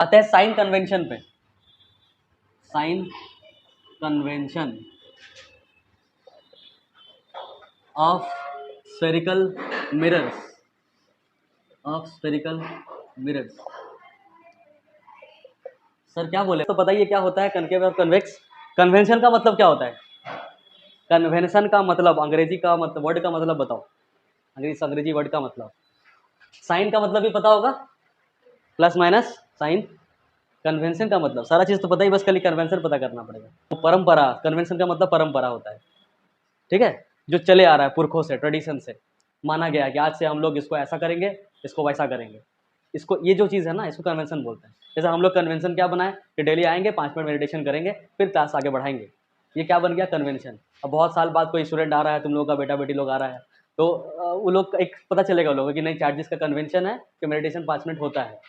आते हैं sign convention पे। Sign convention of spherical mirrors, of spherical mirrors. Sir क्या बोले तो बताइए क्या होता है कनकेव और कन्वेक्स? कन्वेंशन का मतलब क्या होता है? कन्वेंशन का मतलब अंग्रेजी का मतलब वर्ड का मतलब बताओ, अंग्रेजी वर्ड का मतलब। साइन का मतलब भी पता होगा, प्लस माइनस साइन। कन्वेंशन का मतलब सारा चीज़ तो पता ही, बस खाली कन्वेंशन पता करना पड़ेगा। तो परंपरा, कन्वेंशन का मतलब परंपरा होता है, ठीक है, जो चले आ रहा है पुरखों से, ट्रेडिशन से माना गया है कि आज से हम लोग इसको ऐसा करेंगे, इसको वैसा करेंगे, इसको ये जो चीज़ है ना इसको कन्वेंशन बोलते हैं। जैसे हम लोग कन्वेंशन क्या बनाए कि डेली आएंगे 5 मिनट मेडिटेशन करेंगे फिर क्लास आगे बढ़ाएंगे, ये क्या बन गया कन्वेंशन। अब बहुत साल बाद कोई स्टूडेंट आ रहा है, तुम लोगों का बेटा बेटी लोग आ रहा है, तो वो लोग एक पता चलेगा लोगों कि नहीं चार्जिस का कन्वेंशन है कि मेडिटेशन 5 मिनट होता है।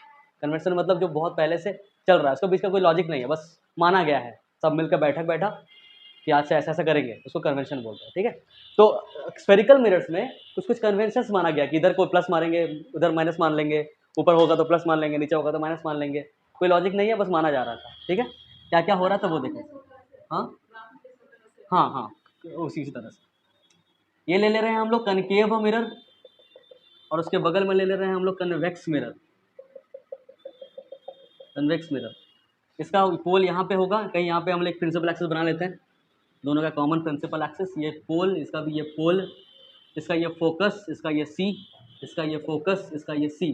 कन्वेंशन मतलब जो बहुत पहले से चल रहा है, उसके बीच का कोई लॉजिक नहीं है, बस माना गया है, सब मिलकर बैठा कि आज से ऐसा ऐसा करेंगे, उसको कन्वेंशन बोलते हैं, ठीक है। तो स्फेरिकल मिरर्स में कुछ कुछ कन्वेंशंस माना गया कि इधर को प्लस मारेंगे, उधर माइनस मान लेंगे, ऊपर होगा तो प्लस मान लेंगे, नीचे होगा तो माइनस मान लेंगे, कोई लॉजिक नहीं है, बस माना जा रहा था, ठीक है। क्या क्या हो रहा था वो देखें। हाँ हाँ हाँ, उसी तरह से ये ले ले रहे हैं हम लोग कनकेव मिरर, और उसके बगल में ले ले रहे हैं हम लोग कन्वेक्स मिरर। कन्वेक्स मिरर, इसका पोल यहाँ पे होगा कहीं, यहाँ पे हम लोग एक प्रिंसिपल एक्सिस बना लेते हैं, दोनों का कॉमन प्रिंसिपल एक्सिस, ये पोल, इसका भी ये पोल, इसका ये फोकस, इसका ये सी, इसका ये फोकस, इसका ये सी,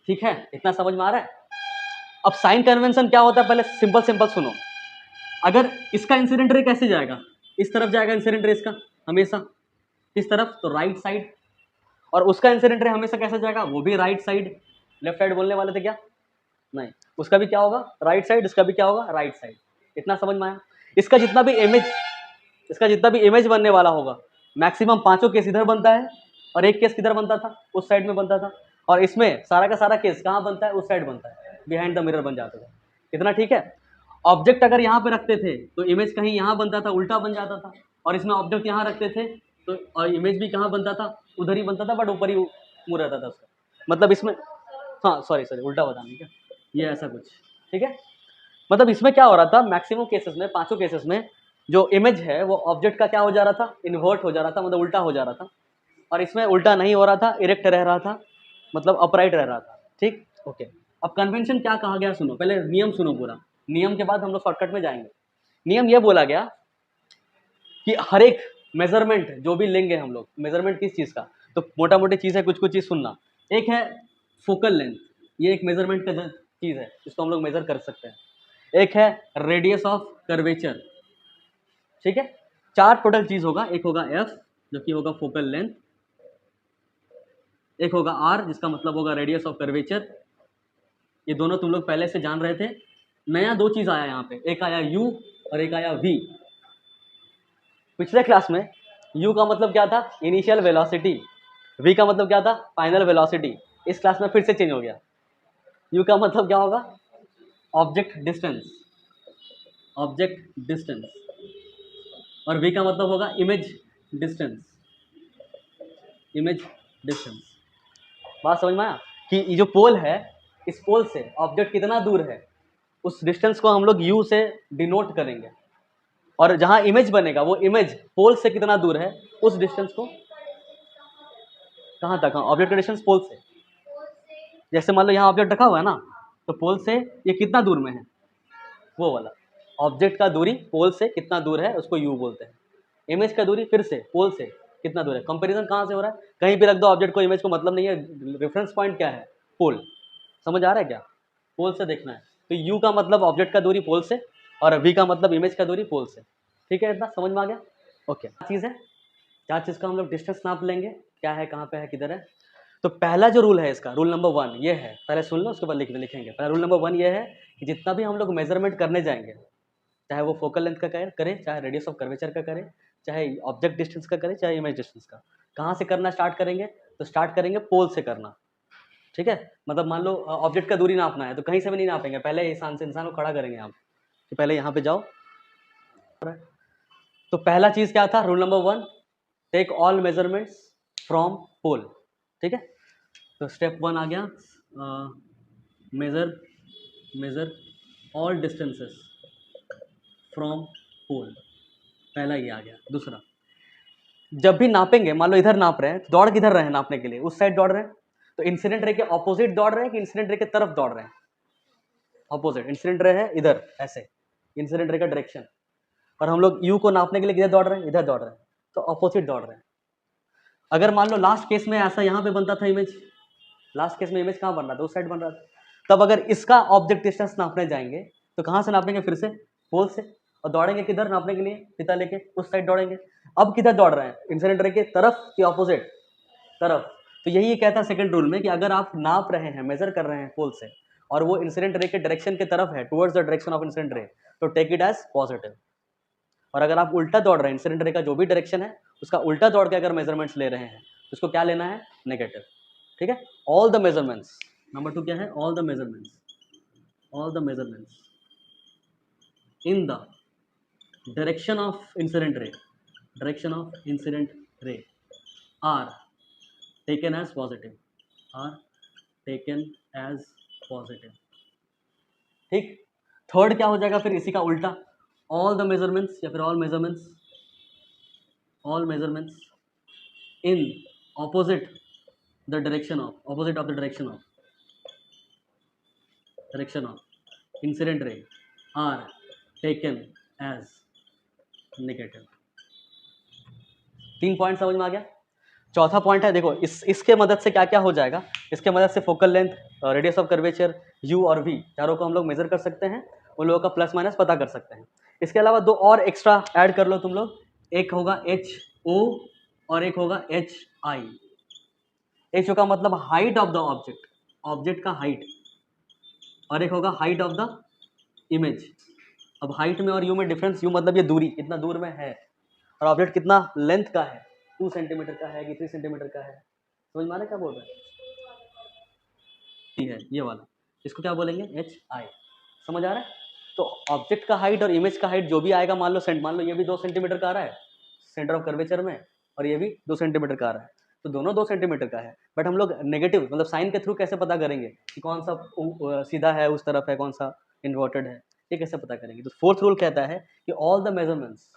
ठीक है, इतना समझ में आ रहा है। अब साइन कन्वेंशन क्या होता है पहले सिंपल सिंपल सुनो। अगर इसका इंसिडेंट रे कैसे जाएगा, इस तरफ जाएगा इंसिडेंट रे इसका हमेशा, किस तरफ, तो राइट साइड। और उसका इंसिडेंट रे हमेशा कैसे जाएगा, वो भी राइट साइड। लेफ्ट साइड बोलने वाले थे क्या? नहीं, उसका भी क्या होगा राइट साइड, इसका भी क्या होगा राइट साइड। इतना समझ में आया। इसका जितना भी इमेज, इसका जितना भी इमेज बनने वाला होगा, मैक्सिमम 5 केस इधर बनता है और एक केस किधर बनता था, उस साइड में बनता था, और इसमें सारा का सारा केस कहाँ बनता है, उस साइड बनता है, बिहाइंड द मिरर बन जाता था। इतना ठीक है। ऑब्जेक्ट अगर यहाँ पे रखते थे तो इमेज कहीं यहाँ बनता था, उल्टा बन जाता था, और इसमें ऑब्जेक्ट यहाँ रखते थे तो और इमेज भी कहाँ बनता था, उधर ही बनता था, बट ऊपर ही मुँह रहता था उसका, मतलब इसमें, हाँ सॉरी उल्टा बताने क्या, ये ऐसा कुछ, ठीक है। मतलब इसमें क्या हो रहा था, मैक्सिमम केसेस में, 5 केसेस में जो इमेज है वो ऑब्जेक्ट का क्या हो जा रहा था, इन्वर्ट हो जा रहा था, मतलब उल्टा हो जा रहा था। और इसमें उल्टा नहीं हो रहा था, इरेक्ट रह रहा था, मतलब अपराइट रह रहा था, ठीक, ओके। अब कन्वेंशन क्या कहा गया सुनो, पहले नियम सुनो पूरा, नियम के बाद हम लोग शॉर्टकट में जाएंगे। नियम ये बोला गया कि हर एक मेजरमेंट जो भी लेंगे हम लोग, मेजरमेंट किस चीज़ का, तो मोटा मोटी चीज़ है, कुछ कुछ चीज़ सुनना। एक है फोकल लेंथ, ये एक मेजरमेंट का चीज़ है, इसको हम लोग मेजर कर सकते हैं। एक है रेडियस ऑफ कर्वेचर, ठीक है। 4 टोटल चीज़ होगा, एक होगा एफ जो कि होगा फोकल लेंथ, एक होगा आर जिसका मतलब होगा रेडियस ऑफ कर्वेचर, ये दोनों तुम लोग पहले से जान रहे थे। नया 2 चीज़ आया यहाँ पे, एक आया यू और एक आया वी। पिछले क्लास में u का मतलब क्या था, इनिशियल वेलोसिटी, v का मतलब क्या था, फाइनल वेलोसिटी। इस क्लास में फिर से चेंज हो गया, u का मतलब क्या होगा, ऑब्जेक्ट डिस्टेंस, ऑब्जेक्ट डिस्टेंस, और v का मतलब होगा इमेज डिस्टेंस, इमेज डिस्टेंस। बात समझ में आया कि ये जो पोल है, इस पोल से ऑब्जेक्ट कितना दूर है, उस डिस्टेंस को हम लोग u से डिनोट करेंगे, और जहां इमेज बनेगा वो इमेज पोल से कितना दूर है, उस डिस्टेंस को कहाँ तक, ऑब्जेक्ट का डिस्टेंस पोल से, जैसे मान लो यहाँ ऑब्जेक्ट रखा हुआ है ना, तो पोल से ये कितना दूर में है, वो वाला ऑब्जेक्ट का दूरी पोल से कितना दूर है उसको यू बोलते हैं। इमेज का दूरी फिर से पोल से कितना दूर है, कंपैरिजन कहाँ से हो रहा है, कहीं भी रख दो ऑब्जेक्ट को, इमेज को मतलब नहीं है, रेफरेंस पॉइंट क्या है, पोल। समझ आ रहा है क्या, पोल से देखना है, तो यू का मतलब ऑब्जेक्ट का दूरी पोल से, और वी का मतलब इमेज का दूरी पोल से, ठीक है, इतना समझ में आ गया। ओके, चीज़ है, क्या चीज़ का हम लोग डिस्टेंस नाप लेंगे, क्या है, कहाँ पे है, किधर है। तो पहला जो रूल है इसका, रूल नंबर 1 ये है, पहले सुन लो उसके बाद लिखेंगे। पहला रूल नंबर 1 ये है कि जितना भी हम लोग मेजरमेंट करने जाएंगे, चाहे वो फोकल लेंथ का करें, चाहे रेडियस ऑफ कर्वेचर का करें, चाहे ऑब्जेक्ट डिस्टेंस का करें, चाहे इमेज डिस्टेंस का, कहाँ से करना स्टार्ट करेंगे, तो स्टार्ट करेंगे पोल से करना, ठीक है। मतलब मान लो ऑब्जेक्ट का दूरी नापना है तो कहीं से भी नहीं नापेंगे, पहले इंसान को खड़ा करेंगे आप, कि पहले यहाँ पे जाओ। तो पहला चीज़ क्या था, rule number 1, take all measurements from pole, ठीक है। तो स्टेप 1 आ गया, measure all distances from pole. पहला ये आ गया। दूसरा, जब भी नापेंगे, मान लो इधर नाप रहे हैं तो दौड़ किधर रहे हैं नापने के लिए, उस साइड दौड़ रहे हैं, तो इंसिडेंट रे के ऑपोजिट दौड़ रहे हैं कि इंसिडेंट रे के तरफ दौड़ रहे हैं? ऑपोजिट। इंसिडेंट रे है इधर ऐसे, इंसिडेंट रे का डायरेक्शन, और हम लोग यू को नापने के लिए किधर दौड़ रहे हैं? इधर दौड़ रहे हैं, तो ऑपोजिट दौड़ रहे हैं। अगर मान लो लास्ट केस में ऐसा यहाँ पे बनता था इमेज, लास्ट केस में इमेज कहाँ बन रहा था? उस साइड बन रहा था। तब अगर इसका ऑब्जेक्ट डिस्टेंस नापने जाएंगे तो कहाँ से नापेंगे? फिर से पोल से। और दौड़ेंगे किधर नापने के लिए? पिता लेके उस साइड दौड़ेंगे। अब किधर दौड़ रहे हैं? इंसिडेंट रे के तरफ कि ऑपोजिट? तरफ। तो यही ये कहता है सेकंड रूल में कि अगर आप नाप रहे हैं, मेजर कर रहे हैं पोल से, और वो इंसिडेंट रे के डायरेक्शन के तरफ है, towards the direction of incident रे, तो टेक इट एज पॉजिटिव। और अगर आप उल्टा दौड़ रहे हैं, इंसिडेंट रे का जो भी डायरेक्शन है उसका उल्टा दौड़ के अगर मेजरमेंट्स ले रहे हैं तो उसको क्या लेना है? नेगेटिव। ठीक है। ऑल द मेजरमेंट्स, नंबर 2 क्या है? All the measurements in the direction of incident ray are taken as positive. ठीक। थर्ड क्या हो जाएगा फिर इसी का उल्टा? ऑल द मेजरमेंट्स या फिर all measurements in opposite of the direction of incident ray are taken as negative. 3 point समझ में आ गया। चौथा पॉइंट है, देखो इसके मदद से क्या क्या हो जाएगा। इसके मदद से focal length, radius of curvature, you और वी, चारों को हम लोग मेजर कर सकते हैं, उन लोगों का प्लस माइनस पता कर सकते हैं। इसके अलावा 2 और एक्स्ट्रा ऐड कर लो तुम लोग। एक होगा HO और एक होगा HI। HO का मतलब हाइट ऑफ द ऑब्जेक्ट का हाइट, और एक होगा हाइट ऑफ द इमेज। अब हाइट में और यू में डिफरेंस, यू मतलब ये दूरी, कितना दूर में है, और ऑब्जेक्ट कितना लेंथ का है, 2 सेंटीमीटर का है कि 3 सेंटीमीटर का है। समझ में आ रहा है क्या बोल रहे हैं? ये वाला, इसको क्या बोलेंगे? HI। समझ आ रहा है? तो ऑब्जेक्ट का हाइट और इमेज का हाइट जो भी आएगा, मान लो ये भी 2 सेंटीमीटर का आ रहा है सेंटर ऑफ कर्वेचर में, और ये भी 2 सेंटीमीटर का आ रहा है, तो दोनों 2 सेंटीमीटर का है। बट हम लोग नेगेटिव मतलब साइन के थ्रू कैसे पता करेंगे कि कौन सा सीधा है उस तरफ है, कौन सा इन्वर्टेड है, ये कैसे पता करेंगे? तो फोर्थ रूल कहता है कि all the measurements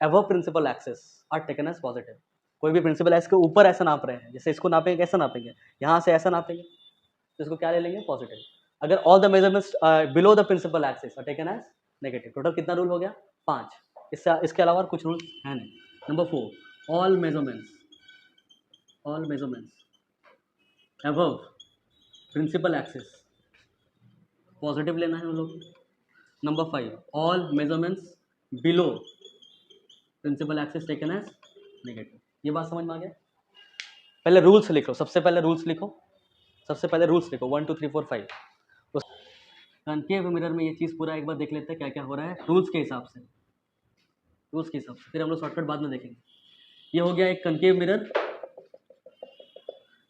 above principal axis are taken as positive. कोई भी प्रिंसिपल एक्सिस के ऊपर ऐसा नाप रहे हैं, जैसे इसको नापेंगे, कैसा नापेंगे? यहाँ से ऐसा नापेंगे, तो इसको क्या ले लेंगे? पॉजिटिव। अगर all the measurements below the principal axis are taken as negative. Total कितना रूल हो गया? 5। इसके अलावा कुछ रूल है नहीं। Number 4, all measurements above principal axis, positive लेना है हम लोग। Number 5, all measurements below principal axis taken as negative. ये बात समझ में आ गया? पहले रूल्स लिखो, सबसे पहले रूल्स लिखो 1 2 3 4 5। कनकेव मिरर में ये चीज़ पूरा एक बार देख लेते हैं क्या क्या हो रहा है रूल्स के हिसाब से, फिर हम लोग शॉर्टकट बाद में देखेंगे। ये हो गया एक कनकेव मिरर,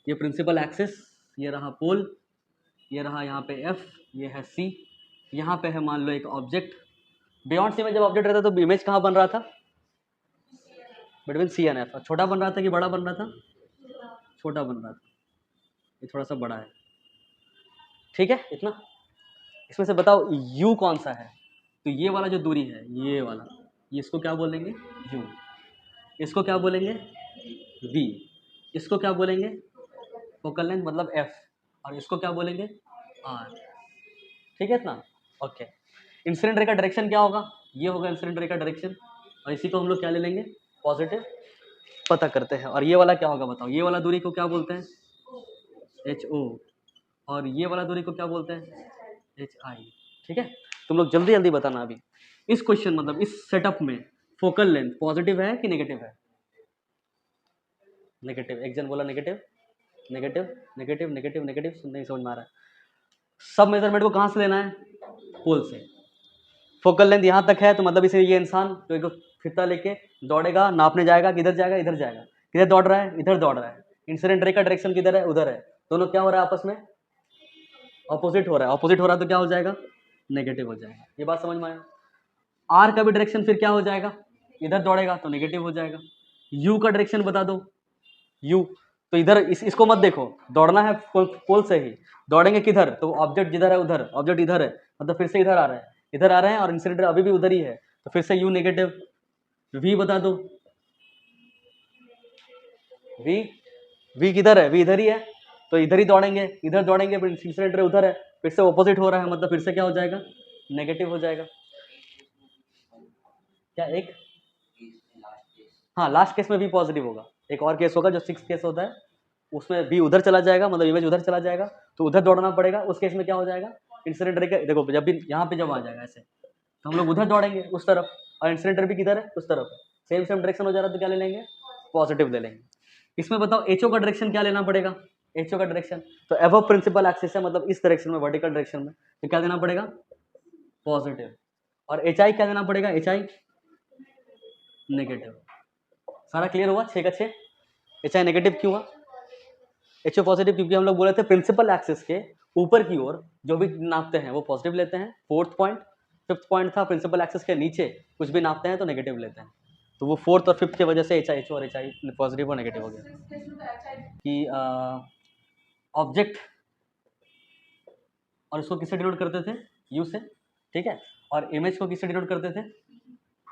ये प्रिंसिपल एक्सिस, ये रहा पोल, ये रहा यहाँ पे F, ये है C, यहाँ पे है मान लो एक ऑब्जेक्ट। बियॉन्ड सी में जब ऑब्जेक्ट रहता तो इमेज कहाँ बन रहा था? Between C and F। छोटा बन रहा था कि बड़ा बन रहा था? छोटा बन रहा था, ये थोड़ा सा बड़ा है। ठीक है इतना। इसमें से बताओ U कौन सा है? तो ये वाला जो दूरी है, ये वाला, ये इसको क्या बोलेंगे? U। इसको क्या बोलेंगे? V। इसको क्या बोलेंगे? फोकल लेंथ मतलब F। और इसको क्या बोलेंगे? R। ठीक है इतना। ओके। इंसिडेंट रे का डायरेक्शन क्या होगा? ये होगा इंसिडेंट रे का डायरेक्शन, और इसी को हम लोग क्या ले लेंगे? पॉजिटिव। पता करते हैं। और ये वाला क्या होगा बताओ? ये वाला दूरी को क्या बोलते हैं? HO। और ये वाला दूरी को क्या बोलते हैं? HI। ठीक है। तुम लोग जल्दी जल्दी बताना अभी। इस क्वेश्चन मतलब इस सेटअप में फोकल लेंथ पॉजिटिव है कि नेगेटिव है? नेगेटिव। एक जन बोला नेगेटिव, नहीं समझ में आ रहा है। सब मेजरमेंट को कहाँ से लेना है? पोल से। फोकल लेंथ यहाँ तक है तो मतलब इसे ये इंसान तो एक फीता लेके दौड़ेगा, नापने जाएगा, किधर जाएगा? इधर जाएगा। किधर दौड़ रहा है? इधर दौड़ रहा है। इंसिडेंट रे का डायरेक्शन किधर है? उधर है। दोनों क्या हो रहा है आपस में? ऑपोजिट हो रहा है। ऑपोजिट हो रहा है तो क्या हो जाएगा? नेगेटिव हो जाएगा। ये बात समझ में आया? आर का भी डायरेक्शन फिर क्या हो जाएगा? इधर दौड़ेगा तो नेगेटिव हो जाएगा। यू का डायरेक्शन बता दो। यू तो इधर इसको मत देखो, दौड़ना है पोल से ही। दौड़ेंगे किधर, तो ऑब्जेक्ट जिधर है उधर, ऑब्जेक्ट इधर है, मतलब फिर से इधर आ रहा है, इधर आ रहे हैं और इंसिडेंट अभी भी उधर ही है, तो फिर से यू नेगेटिव। वी बता दो, वी किधर है, वी इधर ही है, तो इधर ही दौड़ेंगे, इधर दौड़ेंगे, फिर इंसिडेंट उधर है, फिर से ऑपोजिट हो रहा है, मतलब फिर से क्या हो जाएगा, नेगेटिव हो जाएगा। क्या एक, हाँ लास्ट केस में भी पॉजिटिव होगा। एक और केस होगा जो 6 केस होता है, उसमें भी उधर चला जाएगा, मतलब इमेज उधर चला जाएगा, तो उधर दौड़ना पड़ेगा। उस केस में क्या हो जाएगा, इंसिडेंट रे, देखो जब भी यहाँ पे जब आ जाएगा ऐसे, तो हम लोग उधर दौड़ेंगे उस तरफ, और इंसिडेंट भी किधर है, उस तरफ। सेम सेम डायरेक्शन हो जा रहा है, तो क्या ले लेंगे, पॉजिटिव ले लेंगे। इसमें बताओ एचओ का डायरेक्शन क्या लेना पड़ेगा, एचओ का डायरेक्शन तो एबव प्रिंसिपल एक्सिस है, मतलब इस डायरेक्शन में, वर्टिकल डायरेक्शन में, तो क्या देना पड़ेगा, पॉजिटिव। और एच आई क्या देना पड़ेगा, एच आई नेगेटिव। सारा क्लियर हुआ, 6 का 6। एच आई नेगेटिव क्यों हुआ, एच ओ पॉजिटिव, क्योंकि हम लोग बोले थे प्रिंसिपल एक्सिस के ऊपर की ओर जो भी नापते हैं वो पॉजिटिव लेते हैं, 4th पॉइंट। 5th पॉइंट था प्रिंसिपल एक्सिस के नीचे कुछ भी नापते हैं तो नेगेटिव लेते हैं, तो वो 4th और 5th की वजह से एच और एच आई पॉजिटिव और नेगेटिव हो गया। कि ऑब्जेक्ट और इसको किससे डिनोट करते थे, यू से, ठीक है, और इमेज को किससे डिनोट करते थे,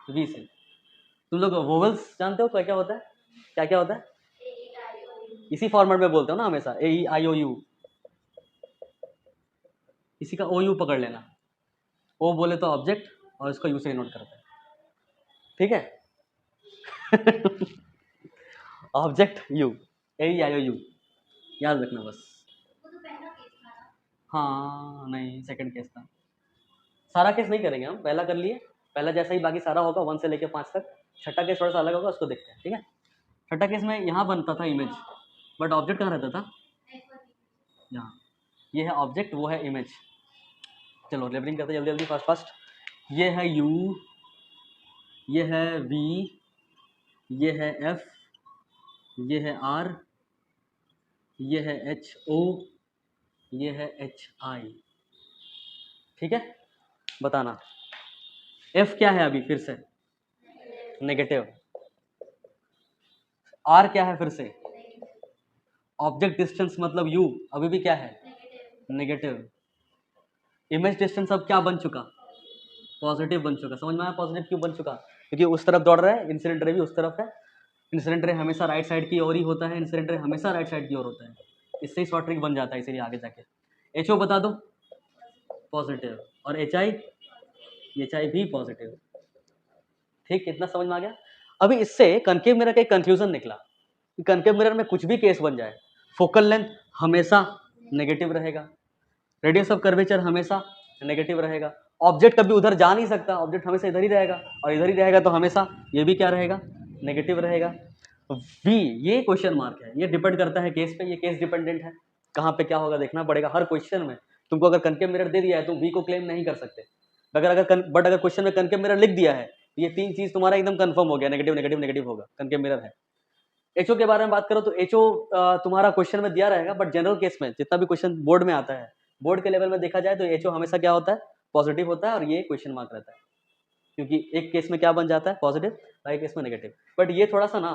वी से। तुम लोग वोवेल्स जानते हो क्या क्या होता है, क्या क्या होता है, इसी फॉर्मेट में बोलते हो ना हमेशा, ए ई आई ओ यू, इसी का ओ यू पकड़ लेना, ओ बोले तो ऑब्जेक्ट और इसको यू से डिनोट करते हैं, ठीक है। Object u, a e i O u, याद रखना बस। हाँ नहीं, सेकंड केस था, सारा केस नहीं करेंगे हम, पहला कर लिए, पहला जैसा ही बाकी सारा होगा 1 से लेके 5 तक। छठा केस थोड़ा सा अलग होगा, उसको देखते हैं, ठीक है। छठा केस में यहाँ बनता था इमेज, बट ऑब्जेक्ट कहाँ रहता था, यहाँ। ये है ऑब्जेक्ट, वो है इमेज। चलो लेबलिंग करते हैं जल्दी जल्दी, फास्ट फास्ट। ये है यू, ये है वी, ये है एफ, ये है आर, ये है एच ओ, ये है एच आई, ठीक है। बताना एफ क्या है अभी फिर से, नेगेटिव। आर क्या है फिर से, ऑब्जेक्ट डिस्टेंस मतलब यू अभी भी क्या है, नेगेटिव। इमेज डिस्टेंस अब क्या बन चुका, पॉजिटिव बन चुका। समझ में आया पॉजिटिव क्यों बन चुका, क्योंकि उस तरफ दौड़ रहा है, इंसिडेंट रे भी उस तरफ है। इंसिडेंट रे हमेशा राइट साइड की ओर ही होता है, इंसिडेंट रे हमेशा राइट साइड की ओर होता है, इससे ही शॉर्ट ट्रिक बन जाता है, इसीलिए आगे जाके। एच ओ बता दो, पॉजिटिव, और एच आई भी पॉजिटिव, ठीक, कितना समझ में आ गया। अभी इससे कनकेव मिरर का एक कंक्लूजन निकला कि कनकेव मिरर में कुछ भी केस बन जाए, फोकल लेंथ हमेशा नेगेटिव रहेगा, रेडियस ऑफ कर्वेचर हमेशा नेगेटिव रहेगा, ऑब्जेक्ट कभी उधर जा नहीं सकता, ऑब्जेक्ट हमेशा इधर ही रहेगा, और इधर ही रहेगा तो हमेशा ये भी क्या रहेगा, नेगेटिव रहेगा। वी, ये क्वेश्चन मार्क है, ये डिपेंड करता है केस पे, ये केस डिपेंडेंट है, कहाँ पे क्या होगा देखना पड़ेगा हर क्वेश्चन में। तुमको अगर कनकेव मिरर दे दिया है तुम वी को क्लेम नहीं कर सकते, बट अगर क्वेश्चन में कनकेव मिरर लिख दिया है, ये 3 चीज तुम्हारा एकदम कंफर्म हो गया, नेगेटिव नेगेटिव नेगेटिव होगा, कनकेव मिरर है। एचओ के बारे में बात करो तो एचओ तुम्हारा क्वेश्चन में दिया रहेगा, बट जनरल केस में जितना भी क्वेश्चन बोर्ड में आता है, बोर्ड के लेवल में देखा जाए तो एचओ हमेशा क्या होता है, पॉजिटिव होता है, और ये क्वेश्चन मार्क रहता है, क्योंकि एक केस में क्या बन जाता है, पॉजिटिव, और एक केस में नेगेटिव। बट ये थोड़ा सा ना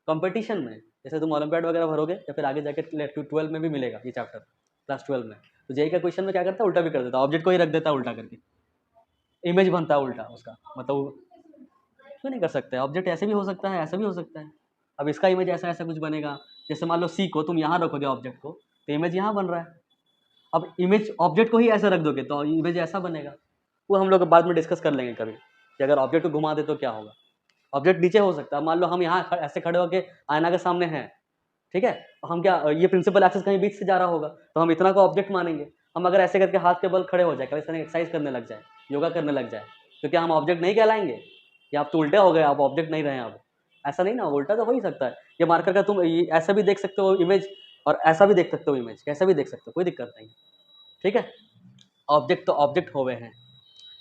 कंपटीशन में, जैसे तुम ओलंपियाड वगैरह भरोगे या फिर आगे जाके 12 में भी मिलेगा ये चैप्टर, क्लास 12 में, तो जेई का क्वेश्चन में क्या करता है, उल्टा भी कर देता है, ऑब्जेक्ट को ही रख देता है उल्टा करके, इमेज बनता है उल्टा उसका, मतलब क्यों नहीं कर सकते, ऑब्जेक्ट ऐसे भी हो सकता है, ऐसा भी हो सकता है। अब इसका इमेज ऐसा ऐसा कुछ बनेगा, जैसे मान लो सी को तुम यहाँ रखोगे ऑब्जेक्ट को, तो इमेज यहाँ बन रहा है। अब इमेज ऑब्जेक्ट को ही ऐसे रख दोगे तो इमेज ऐसा बनेगा, वो हम लोग बाद में डिस्कस कर लेंगे कभी, कि अगर ऑब्जेक्ट को घुमा दे तो क्या होगा। ऑब्जेक्ट नीचे हो सकता है, मान लो हम यहाँ ऐसे खड़े होकर आईना के सामने हैं, ठीक है, हम क्या, ये प्रिंसिपल एक्सिस कहीं बीच से जा रहा होगा तो हम इतना को ऑब्जेक्ट मानेंगे। हम अगर ऐसे करके हाथ के बल खड़े हो जाए, कभी एक्सरसाइज करने लग जाए, योगा करने लग जाए, तो क्या हम ऑब्जेक्ट नहीं कहलाएंगे, या आप तो उल्टे हो गए, आप ऑब्जेक्ट नहीं रहे अब, ऐसा नहीं ना, उल्टा तो हो ही सकता है। ये मार्कर का तुम ऐसा भी देख सकते हो इमेज, और ऐसा भी देख सकते हो इमेज, कैसा भी देख सकते हो, कोई दिक्कत नहीं, ठीक है। ऑब्जेक्ट तो ऑब्जेक्ट हो गए हैं,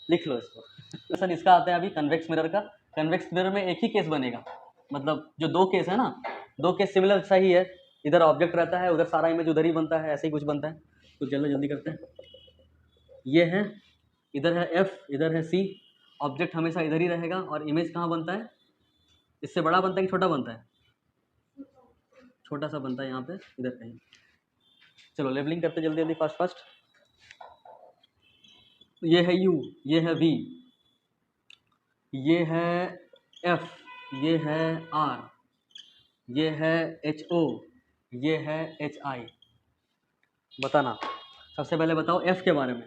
लिख लो इसको। सर इसका आता है अभी कन्वेक्स मिरर का। कन्वेक्स मिरर में एक ही केस बनेगा, मतलब जो 2 केस है ना, 2 केस सिमिलर सही है, इधर ऑब्जेक्ट रहता है, उधर सारा इमेज उधर ही बनता है, ऐसे ही कुछ बनता है। तो चलो जल्दी करते हैं। ये है, इधर है एफ, इधर है सी, ऑब्जेक्ट हमेशा इधर ही रहेगा, और इमेज कहाँ बनता है, इससे बड़ा बनता है कि छोटा बनता है, छोटा सा बनता है यहाँ पे, इधर कहीं। चलो लेबलिंग करते जल्दी जल्दी, फास्ट फास्ट। ये है U, ये है V, ये है F, ये है R, ये है HO, ये है HI। बताना, सबसे पहले बताओ F के बारे में,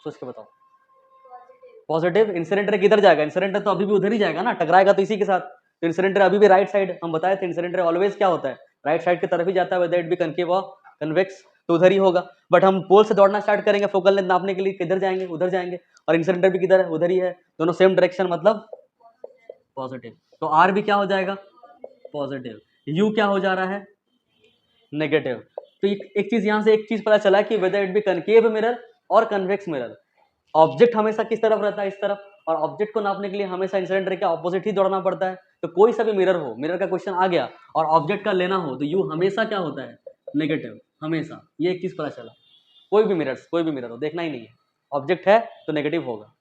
सोच के बताओ। पॉजिटिव। इंसिडेंट किधर जाएगा? इंसिडेंट तो अभी भी उधर ही जाएगा ना, टकराएगा तो इसी के साथ। तो इंसिडेंट अभी भी राइट साइड, हम बताए थे इंसिडेंट ऑलवेज क्या होता है, राइट साइड की तरफ ही जाता है, वेदर इट बी कनकेव और कन्वेक्स, तो उधर ही होगा। बट हम पोल से दौड़ना स्टार्ट करेंगे फोकल लेंथ नापने के लिए, किधर जाएंगे? उधर जाएंगे। और इंसिडेंट भी किधर है? उधर ही है। दोनों सेम डायरेक्शन, मतलब पॉजिटिव। तो आर भी क्या हो जाएगा? पॉजिटिव। यू क्या हो जा रहा है? नेगेटिव। तो एक चीज यहां से एक चीज पता चला कि whether it be concave mirror और कन्वेक्स मिरर, ऑब्जेक्ट हमेशा किस तरफ रहता है? इस तरफ। और ऑब्जेक्ट को नापने के लिए हमेशा इंसिडेंट रे के ऑपोजिट ही दौड़ना पड़ता है। तो कोई सा भी मिरर हो, मिरर का क्वेश्चन आ गया और ऑब्जेक्ट का लेना हो, तो यू हमेशा क्या होता है? नेगेटिव, हमेशा। ये एक चीज पता चला। कोई भी मिरर हो, देखना ही नहीं है, ऑब्जेक्ट है तो नेगेटिव होगा।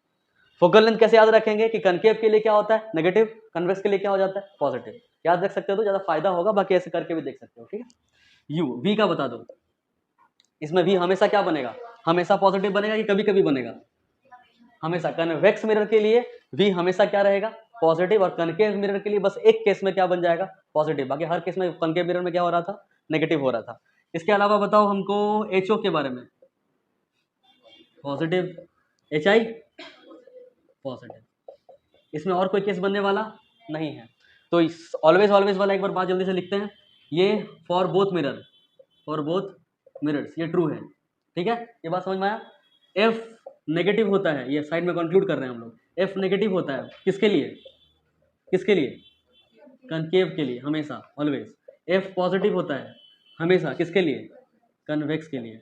फोकल लेंथ कैसे याद रखेंगे कि कनकेव के लिए क्या होता है? नेगेटिव, कन्वेक्स के लिए क्या हो जाता है? पॉजिटिव। याद रख सकते हो तो ज्यादा फायदा होगा, बाकी ऐसे करके भी देख सकते हो, ठीक है। यू, वी का बता दो। इसमें वी हमेशा क्या बनेगा? हमेशा पॉजिटिव बनेगा कि कभी कभी बनेगा? हमेशा। कन्वेक्स मिरर के लिए वी हमेशा क्या रहेगा? पॉजिटिव। और कनकेव मिरर के लिए बस एक केस में क्या बन जाएगा? पॉजिटिव। बाकी हर केस में कनकेव मिरर में क्या हो रहा था? नेगेटिव हो रहा था। इसके अलावा बताओ हमको एचओ के बारे में। पॉजिटिव। H I positive. इसमें और कोई केस बनने वाला नहीं है। तो इस ऑलवेज ऑलवेज वाला एक बार बात जल्दी से लिखते हैं। ये फॉर बोथ मिरर्स ये ट्रू है, ठीक है। ये बात समझ में आया? एफ नेगेटिव होता है, ये साइड में कंक्लूड कर रहे हैं हम लोग। एफ नेगेटिव होता है किसके लिए? किसके लिए? कनकेव के लिए, हमेशा, ऑलवेज। एफ पॉजिटिव होता है हमेशा किसके लिए? कन्वेक्स के लिए।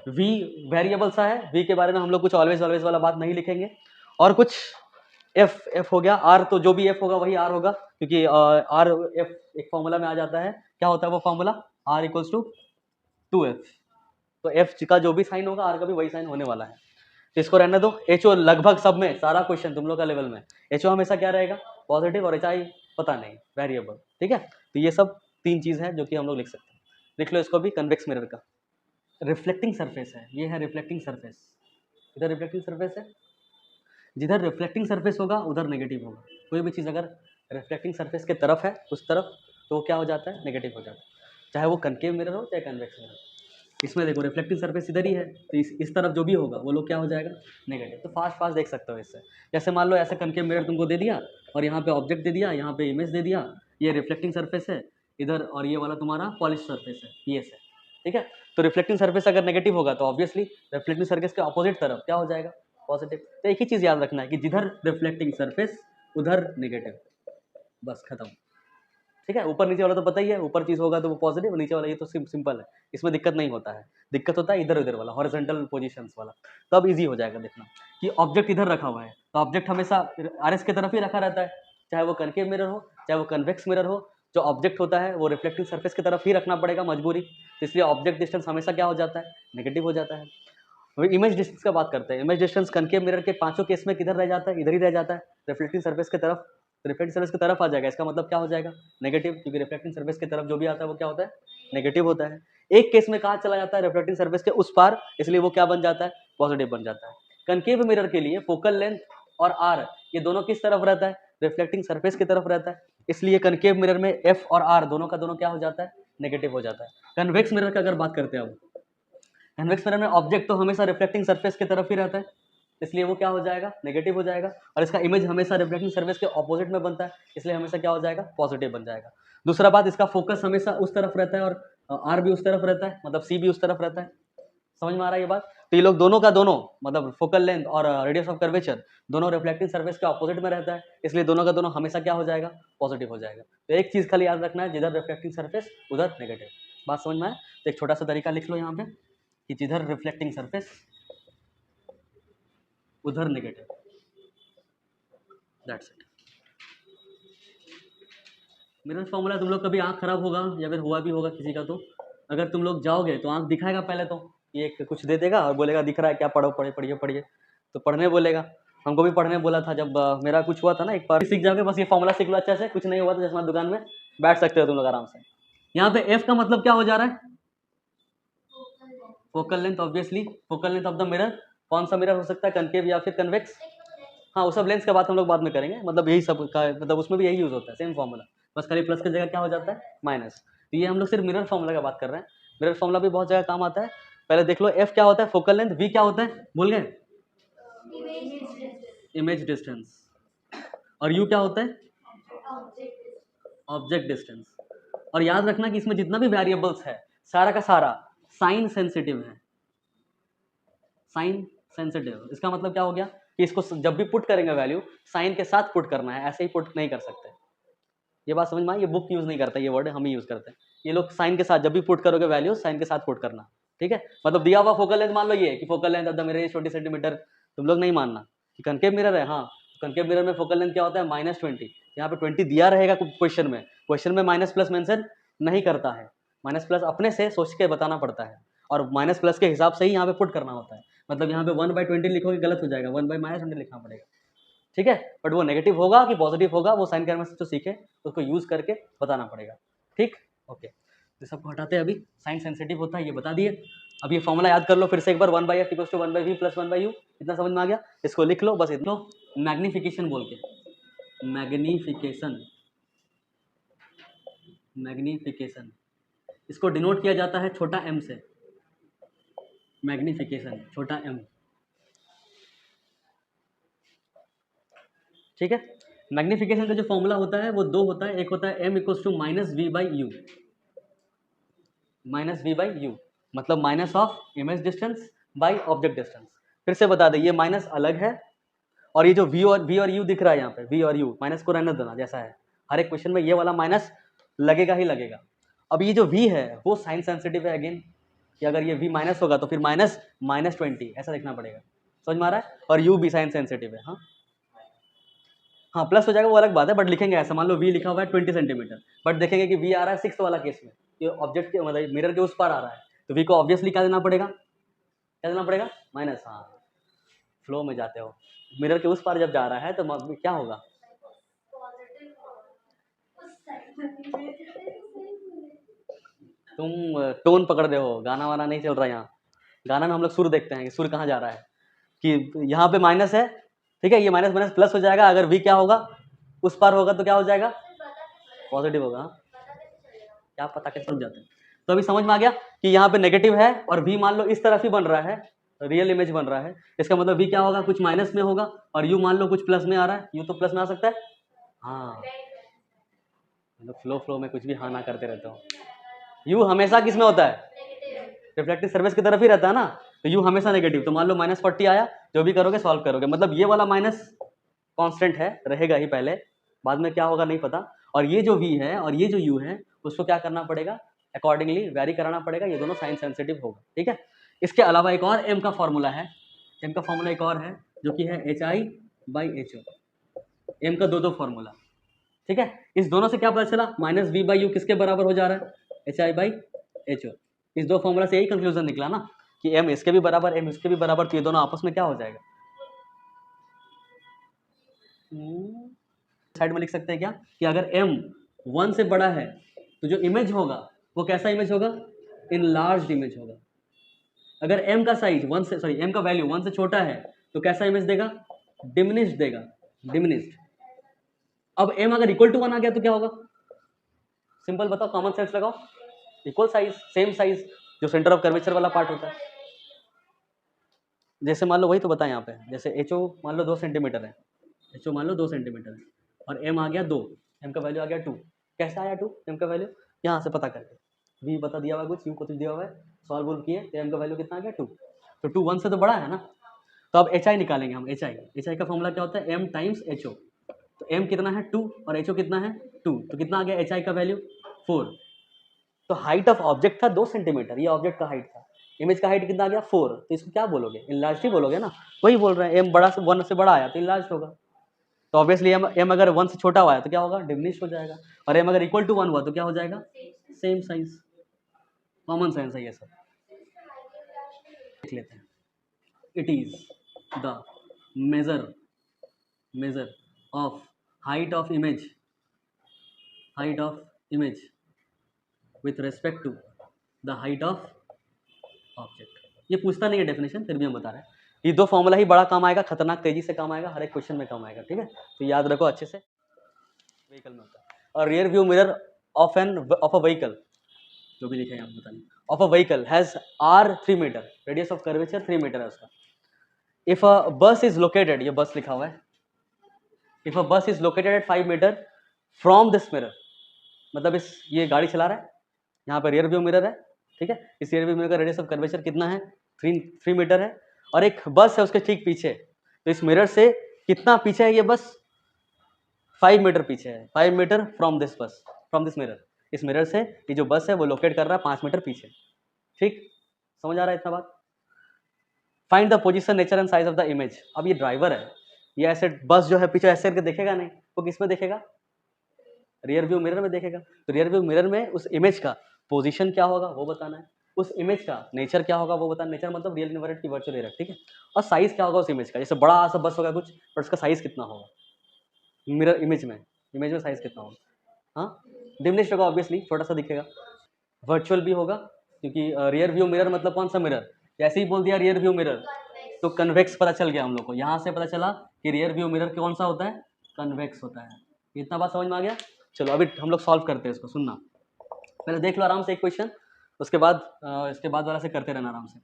वी वेरिएबल सा है, वी के बारे में हम लोग कुछ ऑलवेज ऑलवेज वाला बात नहीं लिखेंगे। और कुछ एफ हो गया। आर तो जो भी एफ होगा वही आर होगा, क्योंकि आर एफ एक फॉर्मूला में आ जाता है। क्या होता है वो formula? Are equals to 2f। तो एफ का जो भी साइन होगा आर का भी वही साइन होने वाला है। तो इसको रहने दो। एचओ लगभग सब में, सारा क्वेश्चन तुम लोग का लेवल में एचओ हमेशा क्या रहेगा? पॉजिटिव। और एच आई पता नहीं, वेरिएबल, ठीक है। तो ये सब तीन चीज है जो कि हम लोग लिख सकते हैं। लिख लो इसको भी। कन्वेक्स मिरर का रिफ्लेक्टिंग सरफेस है, ये है रिफ्लेक्टिंग सरफेस। इधर रिफ्लेक्टिंग सरफेस है, जिधर रिफ्लेक्टिंग सरफेस होगा उधर नेगेटिव होगा। कोई भी चीज़ अगर रिफ्लेक्टिंग सरफेस के तरफ है, उस तरफ, तो वो क्या हो जाता है? नेगेटिव हो जाता है। चाहे वो कनकेव मिरर हो चाहे कन्वेक्स मिरर। इसमें देखो रिफ्लेक्टिंग सरफेस इधर ही है, तो इस तरफ जो भी होगा वो लोग क्या हो जाएगा? नेगेटिव। तो फास्ट फास्ट देख सकते हो इससे। जैसे मान लो ऐसे कनकेव मिरर तुमको दे दिया और यहाँ पे ऑब्जेक्ट दे दिया, यहाँ पे इमेज दे दिया, ये रिफ्लेक्टिंग सरफेस है इधर, और ये वाला तुम्हारा पॉलिश सरफेस है, पीएस है, ठीक है। तो रिफ्लेक्टिंग सरफेस अगर नेगेटिव होगा तो ऑब्वियसली रिफ्लेक्टिंग सरफेस के अपोजिट तरफ क्या हो जाएगा? पॉजिटिव। तो एक ही चीज याद रखना है कि जिधर रिफ्लेक्टिंग सरफेस उधर नेगेटिव, बस खत्म, ठीक है। ऊपर नीचे वाला तो पता ही है, ऊपर चीज होगा तो वो पॉजिटिव, नीचे वाला ये तो सिंपल है, इसमें दिक्कत नहीं होता है। दिक्कत होता है इधर उधर वाला, हॉरिजॉन्टल पोजीशंस वाला। तो अब इजी हो जाएगा देखना कि ऑब्जेक्ट इधर रखा हुआ है, तो ऑब्जेक्ट हमेशा आरएस की तरफ ही रखा रहता है, चाहे वो कनकेव मिरर हो चाहे वो कन्वेक्स मिरर हो। जो ऑब्जेक्ट होता है वो रिफ्लेक्टिंग सरफेस की तरफ ही रखना पड़ेगा, मजबूरी। तो इसलिए ऑब्जेक्ट डिस्टेंस हमेशा क्या हो जाता है? नेगेटिव हो जाता है। इमेज डिस्टेंस का बात करते हैं। इमेज डिस्टेंस कनकेव मिरर के पांचों केस में किधर रह जाता है? इधर ही रह जाता है, रिफ्लेक्टिंग सरफेस की तरफ। रिफ्लेक्टिंग सरफेस की तरफ आ जाएगा, इसका मतलब क्या हो जाएगा? नेगेटिव, क्योंकि रिफ्लेक्टिंग सरफेस की तरफ जो भी आता है वो क्या होता है? नेगेटिव होता है। एक केस में कहाँ चला जाता है? रिफ्लेक्टिंग सरफेस के उस पार, इसलिए वो क्या बन जाता है? पॉजिटिव बन जाता है। कनकेव मिरर के लिए फोकल लेंथ और आर ये दोनों किस तरफ रहता है? रिफ्लेक्टिंग सरफेस की तरफ रहता है, इसलिए कनकेव मिरर में एफ और आर दोनों का दोनों क्या हो जाता है? नेगेटिव हो जाता है। कन्वेक्स मिरर का अगर बात करते हैं अब, कन्वेक्स मिरर में ऑब्जेक्ट तो हमेशा रिफ्लेक्टिंग सरफेस की तरफ ही रहता है, इसलिए वो क्या हो जाएगा? नेगेटिव हो जाएगा। और इसका इमेज हमेशा रिफ्लेक्टिंग सरफेस के ऑपोजिट में बनता है, इसलिए हमेशा क्या हो जाएगा? पॉजिटिव बन जाएगा। दूसरा बात, इसका फोकस हमेशा उस तरफ रहता है और आर भी उस तरफ रहता है, मतलब सी भी उस तरफ रहता है। समझ में आ रहा है ये बात? तो ये लोग दोनों का दोनों, मतलब फोकल लेंथ और रेडियस ऑफ कर्वेचर दोनों रिफ्लेक्टिंग सरफेस के ऑपोजिट में रहता है, इसलिए दोनों का दोनों हमेशा क्या हो जाएगा? पॉजिटिव हो जाएगा। तो एक चीज खाली याद रखना है, जिधर रिफ्लेक्टिंग सरफेस उधर नेगेटिव। बात समझ में आए? तो एक छोटा सा तरीका लिख लो यहाँ पे कि जिधर रिफ्लेक्टिंग सरफेस उधर नेगेटिव, दैट्स इट। मेरा फॉर्मूला तुम लोग कभी आंख खराब होगा या फिर हुआ भी होगा किसी का, तो अगर तुम लोग जाओगे तो आंख दिखाएगा पहले, तो ये कुछ दे देगा और बोलेगा दिख रहा है क्या, पढ़ो पढ़िए पढ़िए, तो पढ़ने बोलेगा। हमको भी पढ़ने बोला था जब मेरा कुछ हुआ था ना, एक बार सीख जाओगे, बस ये फॉर्मूला सीख लो अच्छे से, कुछ नहीं हुआ तो चश्मा दुकान में बैठ सकते हो तुम लोग आराम से। यहाँ पे एफ का मतलब क्या हो जा रहा है? Focal length, obviously focal length of the mirror. कौन सा मिरर हो सकता है, कनकेव या फिर कन्वेक्स? हाँ, वो सब लेंस का बात हम लोग बाद में करेंगे, मतलब यही सब का मतलब उसमें भी यही यूज होता है, सेम फॉर्मूला, बस खाली प्लस की जगह क्या हो जाता है, माइनस। तो ये हम लोग सिर्फ मिरर फॉर्मूला का बात कर रहे हैं, मिरर फॉर्मूला भी बहुत जगह काम आता है। पहले देख लो एफ क्या होता है, फोकल लेंथ, वी क्या होता है, भूल गए? Image distance. और यू क्या होता है, ऑब्जेक्ट डिस्टेंस। और याद रखना कि इसमें जितना भी वेरिएबल्स है सारा का सारा साइन सेंसिटिव है, साइन सेंसिटिव। इसका मतलब क्या हो गया कि इसको जब भी पुट करेंगे वैल्यू साइन के साथ पुट करना है, ऐसे ही पुट नहीं कर सकते। ये बात समझ में आई? ये बुक यूज नहीं करता, ये वर्ड हम ही यूज करते हैं। ये लोग साइन के साथ जब भी पुट करोगे वैल्यू साइन के साथ पुट करना, ठीक है? मतलब दिया हुआ फोकल लेंथ मान लो ये कि focal length of the mirror 20 centimetre, तुम लोग नहीं मानना कि कनकेव मिरर है। हाँ, कनकेव मिरर में फोकल लेंथ क्या होता है, -20। यहाँ पे 20 दिया रहेगा क्वेश्चन में, क्वेश्चन में माइनस प्लस मेंशन नहीं करता है, माइनस प्लस अपने से सोच के बताना पड़ता है, और माइनस प्लस के हिसाब से ही यहाँ पे पुट करना होता है। मतलब यहाँ पे 1/20 लिखोगे गलत हो जाएगा, 1/-20 लिखना पड़ेगा, ठीक है? बट वो नेगेटिव होगा कि पॉजिटिव होगा वो साइन कन्वेंशन जो सीखे उसको यूज करके बताना पड़ेगा, ठीक? ओके, तो सबको हटाते हैं। अभी साइन सेंसिटिव होता है ये बता दिए। अब ये फॉर्मूला याद कर लो फिर से एक बार, 1/f = 1/v + 1/u। इतना समझ में आ गया? इसको लिख लो बस इतना, मैग्निफिकेशन बोल के, मैग्निफिकेशन, मैग्निफिकेशन इसको डिनोट किया जाता है छोटा m से, मैग्निफिकेशन छोटा m, ठीक है? मैग्निफिकेशन का जो फॉर्मूला होता है वो दो होता है, एक होता है m = -v/u, -v/u मतलब minus of image distance by object distance. फिर से बता दें ये माइनस अलग है, और ये जो v और u दिख रहा है यहाँ पे, v और u माइनस को रहने देना जैसा है, हर एक क्वेश्चन में ये वाला माइनस लगेगा ही लगेगा। अब ये जो v है वो साइन सेंसिटिव है अगेन, कि अगर ये v माइनस होगा तो फिर -20 ऐसा लिखना पड़ेगा, समझ में आ रहा है? और u भी साइन सेंसिटिव है। हाँ हाँ, प्लस हो जाएगा वो अलग बात है, बट लिखेंगे ऐसा, मान लो v लिखा हुआ है 20 सेंटीमीटर, बट देखेंगे कि v आ रहा है 6 वाला केस में, ये ऑब्जेक्ट के मतलब मिरर के उस पार आ रहा है, तो v को ऑब्वियसली क्या देना पड़ेगा, क्या देना पड़ेगा, माइनस। हाँ, फ्लो में जाते हो, मिरर के उस पार जब जा रहा है तो क्या होगा, तुम टोन पकड़ रहे हो, गाना वाना नहीं चल रहा यहाँ। गाना में हम लोग सुर देखते हैं कि सुर कहाँ जा रहा है, कि यहाँ पे माइनस है, ठीक है? ये माइनस माइनस प्लस हो जाएगा, अगर v क्या होगा, उस पार होगा तो क्या हो जाएगा, पॉजिटिव होगा। क्या पता कैसे समझ जाते हैं? तो अभी समझ में आ गया कि यहाँ पे नेगेटिव है और v मान लो इस तरफ ही बन रहा है, रियल इमेज बन रहा है, इसका मतलब v क्या होगा, कुछ माइनस में होगा, और u मान लो कुछ प्लस में आ रहा है, u तो प्लस में आ सकता है। हाँ, मतलब फ्लो में कुछ भी हाँ ना करते रहते हो। u हमेशा किस में होता है, रिफ्लेक्टिव सर्फेस की तरफ ही रहता है ना, तो u हमेशा नेगेटिव। तो मान लो -40 आया, जो भी करोगे सॉल्व करोगे, मतलब ये वाला माइनस कांस्टेंट है, रहेगा ही पहले, बाद में क्या होगा नहीं पता। और ये जो v है और ये जो u है उसको क्या करना पड़ेगा, अकॉर्डिंगली वेरी कराना पड़ेगा, ये दोनों साइन सेंसिटिव होगा, ठीक है? इसके अलावा एक और m का फॉर्मूला है, m का फॉर्मूला एक और है जो कि है HI/HO, m का दो फॉर्मूला, ठीक है? इस दोनों से क्या पता चला, -v/u किसके बराबर हो जा रहा है, HI/HO। इस दो फॉर्मूला से यही कंक्लूजन निकला ना कि m इसके भी बराबर m इसके भी बराबर, तो ये दोनों आपस में क्या हो जाएगा, साइड में लिख सकते हैं क्या कि अगर m 1 से बड़ा है तो जो इमेज होगा वो कैसा इमेज होगा, इनलार्ज्ड इमेज होगा। अगर m का साइज m का वैल्यू 1 से छोटा है तो कैसा इमेज देगा, डिमिनिश्ड देगा, डिमिनिश्ड। अब m अगर इक्वल टू 1 आ गया तो क्या होगा, सिंपल बताओ, कॉमन सेंस लगाओ, इक्वल साइज, सेम साइज, जो सेंटर ऑफ कर्वेचर वाला पार्ट होता है। जैसे मान लो वही तो बताएं यहाँ पे, जैसे HO मान लो 2 सेंटीमीटर है, HO मान लो 2 सेंटीमीटर है, और m आ गया 2, m का वैल्यू आ गया 2। कैसा आया 2 m का वैल्यू, यहाँ से पता करके, v बता दिया हुआ कुछ, u को कुछ दिया हुआ है, सॉल्व किए तो m का वैल्यू कितना आ गया 2, तो 2 1 से तो बड़ा है ना। तो अब HI निकालेंगे हम, HI का फॉर्मूला क्या होता है, m टाइम्स HO। तो m कितना है 2 और HO कितना है 2, तो कितना आ गया HI का वैल्यू 4। तो हाइट ऑफ ऑब्जेक्ट था 2 सेंटीमीटर, ये ऑब्जेक्ट का हाइट था, इमेज का हाइट कितना आ गया 4, तो इसको क्या बोलोगे, इनलार्ज ही बोलोगे ना। वही बोल रहे हैं, m बड़ा से 1 से बड़ा आया तो इनलार्ज होगा, तो ऑब्वियसली m अगर 1 से छोटा हुआ है तो क्या होगा, डिमिनिश हो जाएगा, और m अगर इक्वल टू 1 हुआ तो क्या हो जाएगा, सेम साइज। कॉमन सेंस है ये सब, देख लेते हैं। It is the measure of height of image, height of image with respect to the height of object. ये पूछता नहीं है डेफिनेशन, फिर भी हम बता रहे हैं। ये दो फॉर्मूला ही बड़ा काम आएगा, खतरनाक तेजी से काम आएगा, हर एक क्वेश्चन में काम आएगा, ठीक है। तो याद रखो अच्छे से। व्हीकल में होता है और rear view mirror of a vehicle, जो भी लिखे हैं आप बता नहीं, of a vehicle has r 3 metre, radius of curvature 3 metre है उसका। If a bus is located, ये बस लिखा हुआ है, if a bus is located at 5 metre from this mirror, मतलब ये गाड़ी चला रहा है, यहाँ पर रियर व्यू मिरर है, ठीक है। इस रियर व्यू मिरर का रेडियस ऑफ कर्वेचर कितना है, 3 मीटर है, और एक बस है उसके ठीक पीछे। तो इस मिरर से कितना पीछे है ये बस, 5 मीटर पीछे है, 5 मीटर फ्रॉम दिस बस, फ्रॉम दिस मिरर। इस मिरर से ये जो बस है वो लोकेट कर रहा है 5 मीटर पीछे, ठीक। समझ आ रहा है इतना बात। Find the position, nature and size of the image. अब ये ड्राइवर है, ये ऐसे बस जो है पीछे ऐसे करके देखेगा नहीं, वो किस में देखेगा, रियर व्यू मिरर में देखेगा। तो रियर व्यू मिरर में उस इमेज का पोजीशन क्या होगा वो बताना है, उस इमेज का नेचर क्या होगा वो बताना। नेचर मतलब रियल इन्वायरमेंट की वर्चुअल एरिया, ठीक है। और साइज क्या होगा उस इमेज का, जैसे बड़ा सा बस होगा कुछ, पर उसका साइज कितना होगा मिरर इमेज में साइज कितना होगा, हाँ डिमिनिश्ड होगा ऑब्वियसली, छोटा सा दिखेगा। वर्चुअल भी होगा, क्योंकि रियर व्यू मिरर मतलब कौन सा मिरर, जैसे ही बोल दिया रियर व्यू मिरर तो कन्वेक्स पता चल गया हम लोग को, यहाँ से पता चला कि रियर व्यू मिरर कौन सा होता है, कन्वेक्स होता है। इतना बात समझ में आ गया। चलो अभी हम लोग सॉल्व करते हैं इसको, सुनना पहले देख लो आराम से एक क्वेश्चन, उसके बाद इसके बाद वाला से करते रहना आराम से।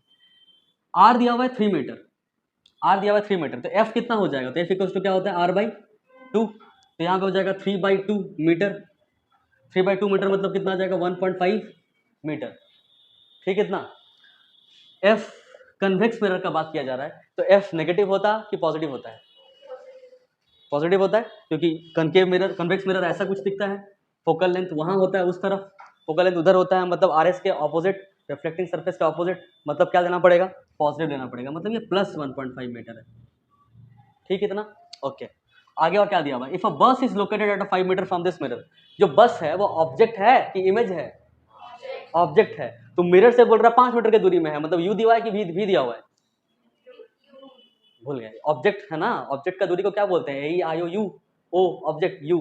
आर दिया हुआ है 3 मीटर, आर दिया हुआ है 3 मीटर, तो एफ कितना हो जाएगा, तो एफ इक्वल्स टू क्या होता है, r/2। तो यहाँ पे हो जाएगा 3/2 मीटर, 3/2 मीटर मतलब कितना आ जाएगा, 1.5 मीटर, ठीक। इतना एफ कन्वेक्स मिरर का बात किया जा रहा है, तो एफ नेगेटिव होता कि पॉजिटिव होता है, पॉजिटिव होता है, क्योंकि कनकेव मिरर, कन्वेक्स मिरर ऐसा कुछ दिखता है, फोकल लेंथ वहां होता है उस तरफ, फोकल लेंथ उधर होता है, मतलब आर एस के ऑपोजिट, रिफ्लेक्टिंग सरफेस के ऑपोजिट, मतलब क्या देना पड़ेगा, पॉजिटिव देना पड़ेगा, मतलब ये प्लस 1.5 मीटर है, ठीक। इतना ओके। आगे और क्या दिया हुआ, if a bus is located at 5 metre from this mirror, जो बस है वो ऑब्जेक्ट है कि इमेज है, ऑब्जेक्ट है। तो मिरर से बोल रहा है 5 मीटर की दूरी में है, मतलब यू दिया है कि वी दिया हुआ है, भूल गए, ऑब्जेक्ट है ना, ऑब्जेक्ट का दूरी को क्या बोलते हैं, A I O U, O object, U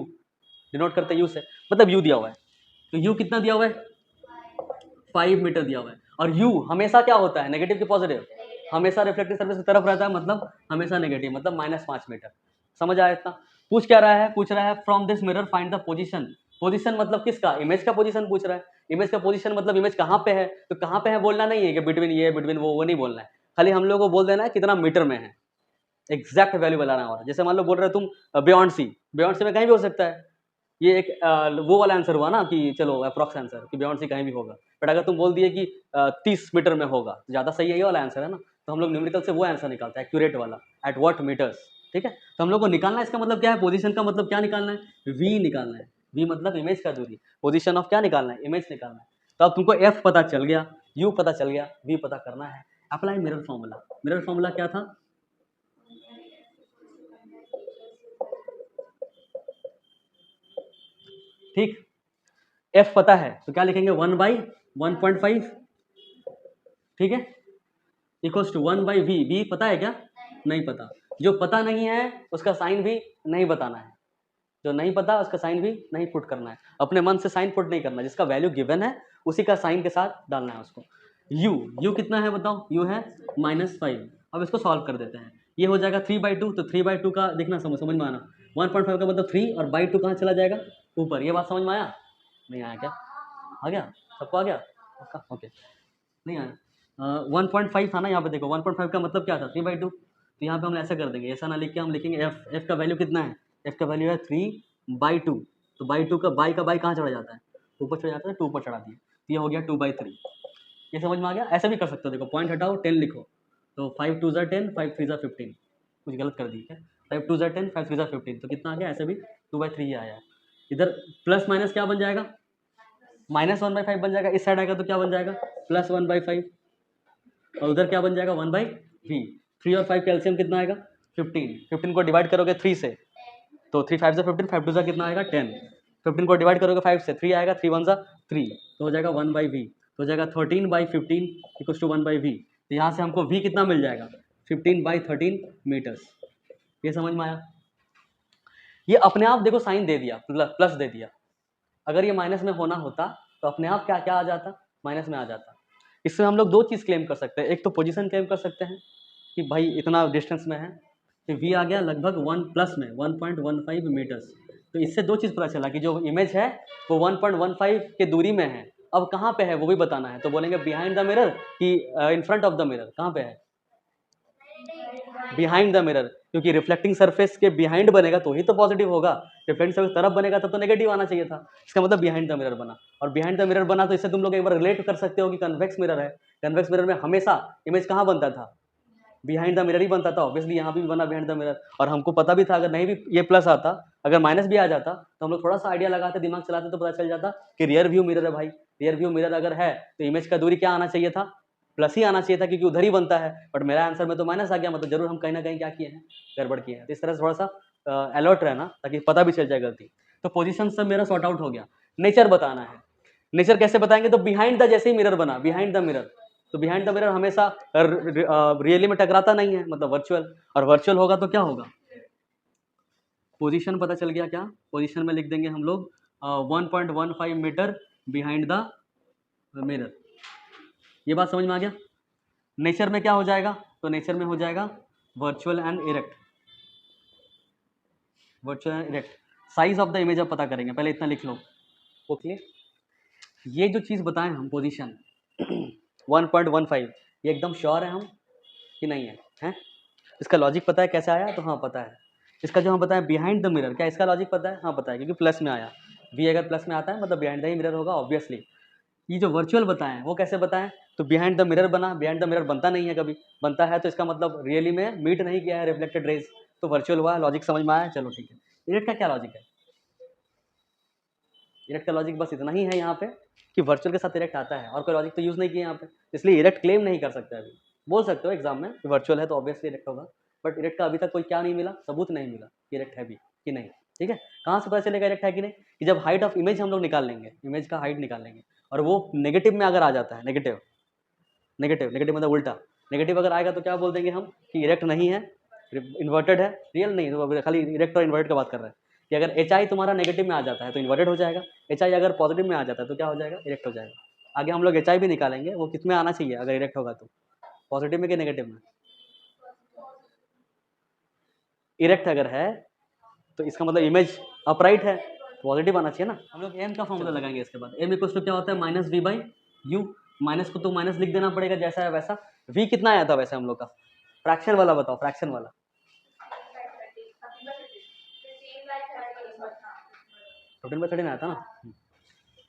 denote करते हैं यू से, मतलब यू दिया हुआ है। तो यू कितना दिया हुआ है, 5 मीटर दिया हुआ है, और यू हमेशा क्या होता है, नेगेटिव की पॉजिटिव, हमेशा रिफ्लेक्टिव सर्फेस की तरफ रहता है, मतलब हमेशा नेगेटिव, मतलब -5 मीटर। समझ आया इतना। पूछ क्या रहा है, पूछ रहा है from this mirror find the position, position मतलब किसका, इमेज का पोजीशन पूछ रहा है। इमेज का पोजीशन मतलब इमेज कहाँ पे है, तो कहाँ पे है बोलना नहीं है कि बिटवीन ये बिटवीन वो नहीं बोलना है, खाली हम लोग को बोल देना है कितना मीटर में है, एग्जैक्ट वैल्यू बताना होगा। जैसे मान लो बोल रहे हो तुम बियॉन्ड सी में कहीं भी हो सकता है, ये एक वो वाला आंसर हुआ ना कि चलो अप्रॉक्स आंसर कि बियॉन्ड सी कहीं भी होगा, बट अगर तुम बोल दिए कि 30 मीटर में होगा तो ज़्यादा सही है, ये वाला आंसर है ना। तो हम लोग न्यूमेरिकल से वो आंसर निकालते हैं एक्यूरेट वाला, एट व्हाट मीटर्स, ठीक है। तो हम लोग को निकालना है, इसका मतलब क्या है, पोजीशन का मतलब क्या निकालना है, वी निकालना है, वी मतलब इमेज का दूरी, पोजीशन ऑफ क्या निकालना है, इमेज निकालना है। तो अब तुमको एफ पता चल गया, यू पता चल गया, वी पता करना है। Apply mirror formula, mirror formula क्या था, ठीक। एफ पता है तो क्या लिखेंगे, 1/1.5, ठीक है, इक्वल्स टू 1/v। v पता है क्या, नहीं पता, जो पता नहीं है उसका साइन भी नहीं बताना है, जो नहीं पता उसका साइन भी नहीं पुट करना है, अपने मन से साइन पुट नहीं करना, जिसका वैल्यू गिवन है उसी का साइन के साथ डालना है उसको। u कितना है बताओ, u है -5। अब इसको सॉल्व कर देते हैं, ये हो जाएगा 3/2, तो 3/2 का देखना, समझ में आना, 1.5 का मतलब 3 और बाई 2 कहाँ चला जाएगा, ऊपर। ये बात समझ में आया, नहीं आया क्या, आ गया सबको, आ गया ओके, नहीं आया। 1.5 था ना, यहाँ पे देखो 1.5 का मतलब क्या था, 3/2। तो यहाँ पे हम ऐसा कर देंगे, ऐसा ना लिख के हम लिखेंगे एफ का वैल्यू कितना है, एफ का वैल्यू है 3/2। तो बाई का बाई कहाँ चढ़ा जाता है, ऊपर चढ़ जाता है, 2 ऊपर चढ़ा दिए, तो ये हो गया 2/3। ये समझ में आ गया। ऐसा भी कर सकते हो, देखो पॉइंट हटाओ 10 लिखो, तो 5 2 10, 5 3 15, कुछ गलत कर दी क्या, 5 2 10, 5 3 15, तो कितना आ गया, ऐसे भी 2/3 ही आया है। इधर प्लस माइनस क्या बन जाएगा, -1/5 बन जाएगा, इस साइड आएगा तो क्या बन जाएगा, +1/5, और उधर क्या बन जाएगा, 1/v। 3 और 5 का एलसीएम कितना आएगा, 15। 15 को डिवाइड करोगे 3 से तो 3 5 15, 5 2 कितना आएगा 10। 15 को डिवाइड करोगे 5 से, 3 आएगा, 3 1 3, तो हो जाएगा 1/v, तो हो जाएगा 13/15 इक्वल्स टू 1/v। तो यहाँ से हमको v कितना मिल जाएगा, 15/13 मीटर्स। ये समझ में आया। ये अपने आप देखो साइन दे दिया, प्लस दे दिया, अगर ये माइनस में होना होता तो अपने आप क्या क्या आ जाता, माइनस में आ जाता। इससे हम लोग दो चीज़ क्लेम कर सकते हैं, एक तो पोजीशन क्लेम कर सकते हैं कि भाई इतना डिस्टेंस में है, कि वी आ गया लगभग 1 प्लस में 1.15 मीटर्स। तो इससे दो चीज़ पता चला कि जो इमेज है वो 1.15 के दूरी में है। अब कहाँ पे है वो भी बताना है, तो बोलेंगे बिहाइंड द मिरर कि in front of the mirror. कहाँ पे है? बिहाइंड द मिरर, क्योंकि रिफ्लेक्टिंग सरफेस के बिहाइंड बनेगा तो ही तो पॉजिटिव होगा, रिफ्लेक्टिंग सरफेस तरफ बनेगा तब तो नेगेटिव आना चाहिए था। इसका मतलब बिहाइंड द मिरर बना, और बिहाइंड द मिरर बना तो इससे तुम लोग एक बार रिलेट कर सकते हो कि कन्वेक्स मिरर है। कन्वेक्स मिरर में हमेशा इमेज कहाँ बनता था? बिहाइंड द मिरर ही बनता था। ऑब्वियसली यहाँ भी बना बिहाइंड द मिरर, और हमको पता भी था अगर नहीं भी ये प्लस आता, अगर माइनस भी आ जाता तो हम लोग थोड़ा सा आइडिया लगाते, दिमाग चलाते तो पता चल जाता कि रियर व्यू मिरर है भाई। रियर व्यू मिरर अगर है तो इमेज का दूरी क्या आना चाहिए था? प्लस ही आना चाहिए था, क्योंकि उधर ही बनता है। बट मेरा आंसर में तो माइनस आ गया, मतलब जरूर हम कहीं ना कहीं क्या किए हैं, गड़बड़ किए हैं। तो इस तरह से थोड़ा सा अलर्ट रहना, ताकि पता भी चल जाए गलती। तो पोजीशन सब मेरा सॉर्ट आउट हो गया। नेचर बताना है। नेचर कैसे बताएंगे? तो बिहाइंड द जैसे ही मिरर बना, बिहाइंड द मिरर, तो बिहाइंड द मिरर हमेशा रियली में टकराता नहीं है, मतलब वर्चुअल। और वर्चुअल होगा तो क्या होगा? पोजीशन पता चल गया। क्या पोजीशन में लिख देंगे हम लोग 1.15 मीटर बिहाइंड द मिरर। ये बात समझ में आ गया? नेचर में क्या हो जाएगा? तो नेचर में हो जाएगा virtual and erect. Virtual and erect. Size of the image अब पता करेंगे, पहले इतना लिख लो। ओके, ये जो चीज़ बताएं हम पोजीशन 1.15, ये एकदम श्योर है हम कि नहीं है? हैं? इसका लॉजिक पता है कैसे आया? तो हाँ पता है। इसका जो हम बताएं बिहाइंड द मिरर, क्या इसका लॉजिक पता है? हाँ पता है, क्योंकि प्लस में आया। वी अगर प्लस में आता है मतलब बिहाइंड द ही मिरर होगा ऑब्वियसली। ये जो वर्चुअल बताएं वो कैसे बताएं? तो बिहाइंड द मिरर बना, बिहाइंड द मिरर बनता नहीं है कभी, बनता है तो इसका मतलब रियली में मीट नहीं किया है रिफ्लेक्टेड रेज, तो वर्चुअल हुआ। लॉजिक समझ में आया? चलो ठीक है। इरेक्ट का क्या लॉजिक है? इरेक्ट का लॉजिक बस इतना ही है यहाँ पे कि वर्चुअल के साथ इरेक्ट आता है, और कोई लॉजिक तो यूज़ नहीं किया यहाँ पे, इसलिए इरेक्ट क्लेम नहीं कर सकते। अभी बोल सकते हो एग्जाम में कि वर्चुअल है तो ऑब्वियसली इरेक्ट होगा, बट इरेक्ट का अभी तक कोई क्या नहीं मिला, सबूत नहीं मिला कि इरेक्ट है भी कि नहीं। ठीक है, कहाँ से पता चलेगा इरेक्ट है कि नहीं? कि जब हाइट ऑफ इमेज हम लोग निकाल लेंगे, इमेज का हाइट निकाल लेंगे, और वो नेगेटिव में अगर आ जाता है, नेगेटिव नेगेटिव नेगेटिव मतलब उल्टा, नेगेटिव अगर आएगा तो क्या बोल देंगे हम कि इरेक्ट नहीं है, इन्वर्टेड है। रियल नहीं, तो खाली इरेक्ट और इन्वर्टेड का बात कर रहे हैं कि अगर एच आई तुम्हारा नेगेटिव में आ जाता है तो इन्वर्टेड हो जाएगा, एच आई अगर पॉजिटिव में आ जाता है तो क्या हो जाएगा? इरेक्ट हो जाएगा। आगे हम लोग एच आई भी निकालेंगे, वो किस में आना चाहिए अगर इरेक्ट होगा तो? पॉजिटिव में कि नेगेटिव में? इरेक्ट अगर है तो इसका मतलब इमेज अपराइट है, पॉजिटिव आना चाहिए ना। हम लोग एम का फॉर्मूला लगाएंगे इसके बाद। एम इक्वल टू क्या होता है? Minus v by u. Minus को तो माइनस लिख देना पड़ेगा जैसा है वैसा। वी कितना आया था वैसे हम लोग का? फ्रैक्शन वाला बताओ, फ्रैक्शन वाला। 15/13 आया था ना?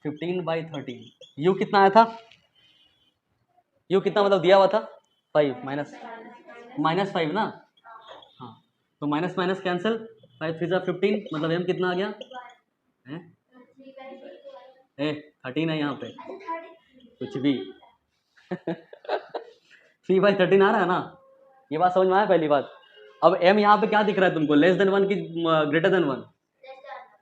15/13। यू कितना आया था? यू कितना मतलब दिया हुआ था? 5 माइनस -5 ना? हाँ, तो माइनस माइनस कैंसिल, 5 3 15, मतलब एम कितना आ गया? है 13 है यहाँ पे, कुछ भी 3/13 आ रहा है ना? ये बात समझ में आया पहली बात। अब एम यहाँ पे क्या दिख रहा है तुमको? लेस देन 1 की ग्रेटर देन 1?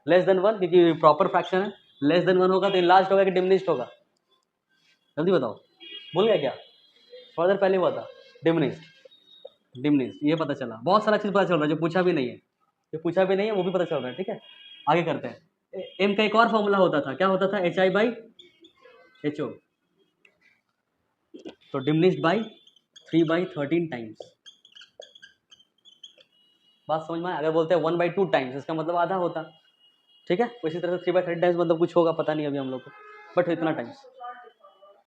लेस देन 1, क्योंकि प्रॉपर फ्रैक्शन है। लेस देन 1 होगा तो इनलार्ज्ड होगा कि डिमिनिश्ड होगा? जल्दी बताओ, भूल गया क्या? थोड़ा देर पहले हुआ था, डिमिनिश्ड। डिमिनिश्ड ये पता चला। बहुत सारा चीज़ पता चल रहा है जो पूछा भी नहीं है, जो पूछा भी नहीं है वो भी पता चल रहा है। ठीक है, आगे करते हैं। एम का एक और फॉर्मूला होता था, क्या होता था? H i by h o, तो डिमिनिश्ड बाई 3/13 टाइम्स। बात समझ में आया? अगर बोलते हैं 1/2 टाइम्स, इसका मतलब आधा होता। ठीक है, इसी तरह से 3/13 टाइम्स मतलब कुछ होगा, पता नहीं अभी हम लोग को, बट इतना टाइम्स।